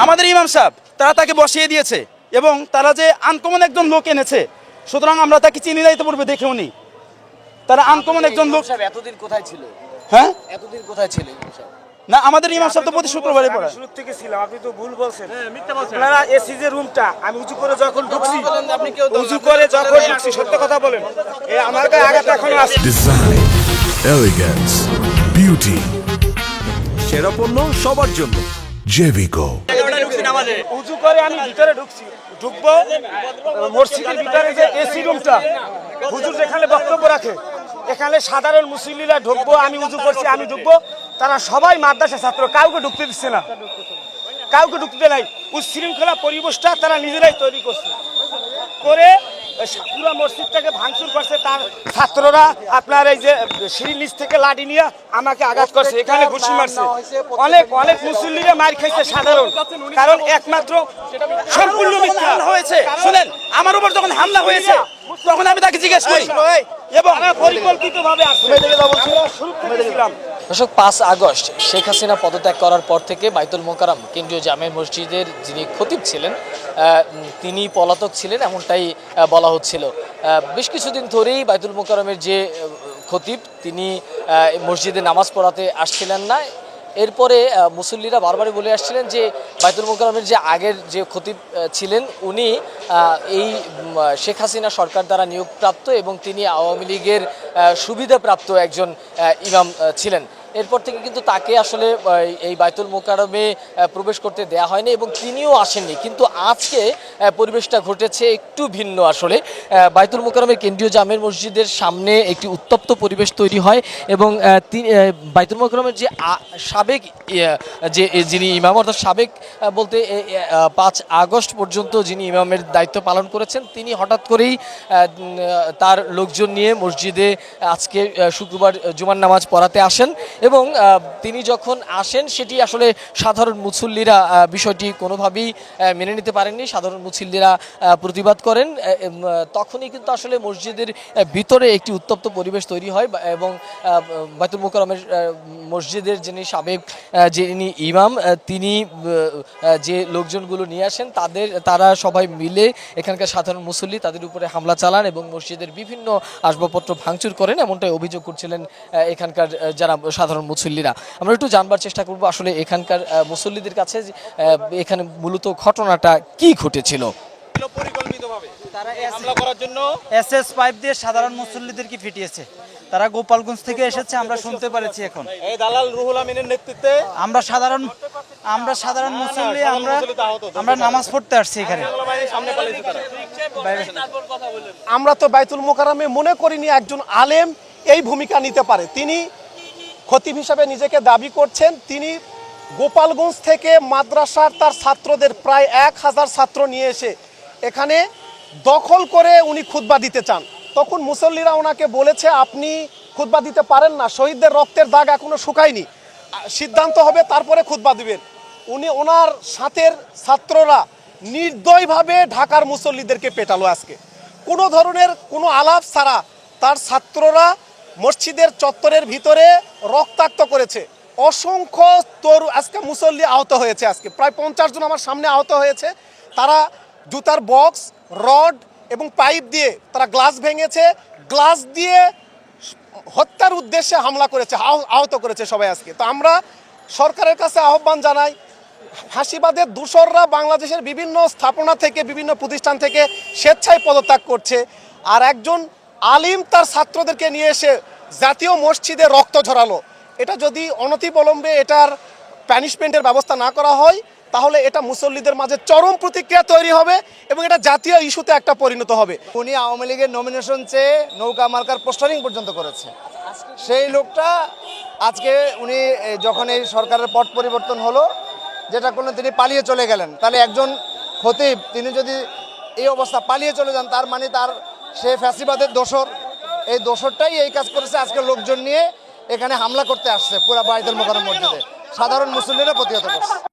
আমাদের ইমাম সাহেব তারা তাকে বসিয়ে দিয়েছে এবং তারা যে আনকমন একজন লোক এনেছে, সুতরাং আমরা তাকে চিনি না ইতিপূর্বে দেখেও নি। তারা আনকমন একজন লোক। এতদিন কোথায় ছিল? হ্যাঁ, এতদিন কোথায় ছিল না আমাদের ইমাম সাহেব তো প্রতি শুক্রবারে পড়ে। শুরু থেকে ছিলাম, আপনি তো ভুল বলছেন। আপনারা এসি যে রুমটা আমি উঁচু করে যখন ঢুকছি, উঁচু করে যখন ঢুকছি, সত্য কথা বলেন, এই আমার গায়ে আঘাত এখনো আছে। ডিজাইন, এলিগেন্স, বিউটি, সেরা পণ্য সবার জন্য জেভিকো। উঁচু করে আমি ভিতরে ঢুকবো মসজিদের ভিতরে যে এসি রুমটা, হুজুর যেখানে বক্তব্য রাখে, এখানে সাধারণ মুসল্লিরা ঢুকবো, আমি উঁচু করছি, আমি ঢুকবো, তারা সবাই মাদ্রাসা ছাত্র, কাউকে ঢুকতে দিচ্ছে না, কাউকে ঢুকতে নাই। উচ্ছৃঙ্খলা পরিবেশটা তারা নিজেরাই তৈরি করছে, করে পুরো মসজিদটাকে ভাঙচুর করছে। তার ছাত্ররা আপনার এই যে সিঁড়ির নিচ থেকে লাঠি নিয়ে আমাকে আঘাত করছে, এখানে ঘুষি মারছে, অনেক অনেক মুসল্লিরা মার খাইছে সাধারণ, কারণ একমাত্র সম্পূর্ণ মিথ্যা হয়েছে। শুনেন, আমার উপর যখন হামলা হয়েছে তখন আমি তাকে জিজ্ঞেস করি এবং পরিকল্পিতভাবে শুরু করেছিলাম। দর্শক, 5 আগস্ট শেখ হাসিনা পদত্যাগ করার পর থেকে বাইতুল মোকাররম কেন্দ্রীয় জামে মসজিদের যিনি খতিব ছিলেন তিনি পলাতক ছিলেন, এমনটাই বলা হচ্ছিল। বেশ কিছুদিন ধরেই বাইতুল মোকাররমের যে খতিব তিনি মসজিদে নামাজ পড়াতে আসছিলেন না। এরপরে মুসল্লিরা বারবারই বলে আসছিলেন যে বাইতুল মোকাররমের যে আগের যে খতিব ছিলেন উনি এই শেখ হাসিনা সরকার দ্বারা নিয়োগপ্রাপ্ত এবং তিনি আওয়ামী লীগের সুবিধাপ্রাপ্ত একজন ইমাম ছিলেন। এরপর থেকে কিন্তু তাকে আসলে এই বাইতুল মোকাররমে প্রবেশ করতে দেয়া হয়নি এবং তিনিও আসেননি। কিন্তু আজকে পরিবেশটা ঘটেছে একটু ভিন্ন। আসলে বাইতুল মোকাররমের কেন্দ্রীয় জামে মসজিদের সামনে একটি উত্তপ্ত পরিবেশ তৈরি হয় এবং বাইতুল মোকাররমের যে সাবেক যে যিনি ইমাম, অর্থাৎ সাবেক বলতে 5 আগস্ট পর্যন্ত যিনি ইমামের দায়িত্ব পালন করেছেন, তিনি হঠাৎ করেই তার লোকজন নিয়ে মসজিদে আজকে শুক্রবার জুমার নামাজ পড়াতে আসেন এবং তিনি যখন আসেন সেটি আসলে সাধারণ মুসল্লিরা বিষয়টি কোনোভাবেই মেনে নিতে পারেননি। সাধারণ মুসল্লিরা প্রতিবাদ করেন, তখনই কিন্তু আসলে মসজিদের ভিতরে একটি উত্তপ্ত পরিবেশ তৈরি হয় এবং বাইতুল মোকাররমের মসজিদের যিনি সাবেক যিনি ইমাম তিনি যে লোকজনগুলো নিয়ে আসেন তারা সবাই মিলে এখানকার সাধারণ মুসল্লি তাদের উপরে হামলা চালান এবং মসজিদের বিভিন্ন আসবাবপত্র ভাঙচুর করেন, এমনটাই অভিযোগ করছিলেন এখানকার যারা সাধারণ মুসল্লিরা। আমরা একটু জানবার চেষ্টা করব আসলে এখানকার মুসল্লিদের কাছে এখানে মূলত ঘটনাটা কি ঘটেছিল। পরিকল্পিতভাবে তারা হামলা করার জন্য এসএস পাইপ দিয়ে সাধারণ মুসল্লিদের কি ফিটিয়েছে। তারা গোপালগঞ্জ থেকে এসেছে, আমরা শুনতে পারেছি। এখন এই দালাল রুহুল আমিনের নেতৃত্বে আমরা সাধারণ মুসল্লি আমরা নামাজ পড়তে আসছি এখানে। আমরা তো বাইতুল মোকাররমে মনে করিনি একজন আলেম এই ভূমিকা নিতে পারে। তিনি খতিব হিসাবে নিজেকে দাবি করছেন। তিনি গোপালগঞ্জ থেকে মাদ্রাসার তার ছাত্রদের প্রায় 1000 ছাত্র নিয়ে এসে এখানে দখল করে উনি খুতবা দিতে চান। তখন মুসল্লিরা ওনাকে বলেছে, আপনি খুতবা দিতে পারেন না, শহীদদের রক্তের দাগ এখনো শুকায়নি, সিদ্ধান্ত হবে তারপরে খুতবা দিবেন। ওনার সাথের ছাত্ররা নির্দয়ভাবে ঢাকার মুসল্লিদেরকে পেটালো। আজকে কোনো ধরনের কোনো আলাপ ছাড়া তার ছাত্ররা মসজিদের চত্বরের ভিতরে রক্তাক্ত করেছে। অসংখ্য আজকে মুসল্লি আহত হয়েছে। আজকে প্রায় 50 জন আমার সামনে আহত হয়েছে। তারা জুতার বক্স, রড এবং পাইপ দিয়ে তারা গ্লাস ভেঙেছে, গ্লাস দিয়ে হত্যার উদ্দেশ্যে হামলা করেছে, আহত করেছে সবাই আজকে। তো আমরা সরকারের কাছে আহ্বান জানাই, ফাঁসিবাদের দূষররা বাংলাদেশের বিভিন্ন স্থাপনা থেকে বিভিন্ন প্রতিষ্ঠান থেকে স্বেচ্ছায় পদত্যাগ করছে, আর একজন আলিম তার ছাত্রদেরকে নিয়ে এসে জাতীয় মসজিদে রক্ত ঝরালো। এটা যদি অনতিবিলম্বে এটার প্যানিশমেন্টের ব্যবস্থা না করা হয় তাহলে এটা মুসল্লিদের মাঝে চরম প্রতিক্রিয়া তৈরি হবে এবং এটা জাতীয় ইস্যুতে একটা পরিণত হবে। উনি আওয়ামী লীগের নমিনেশন চেয়ে নৌকা মার্কার পোস্টারিং পর্যন্ত করেছে। সেই লোকটা আজকে উনি যখন এই সরকারের পট পরিবর্তন হলো, যেটা করলেন তিনি পালিয়ে চলে গেলেন। তাহলে একজন খতিব তিনি যদি এই অবস্থা পালিয়ে চলে যান, তার মানে সে ফ্যাসিবাদের দোসর। এই দোসরটাই এই কাজ করেছে, আজকে লোকজন নিয়ে এখানে হামলা করতে আসছে পুরা বাইতুল মোকাররম মসজিদে, সাধারণ মুসল্লিরা প্রতিহত করছে।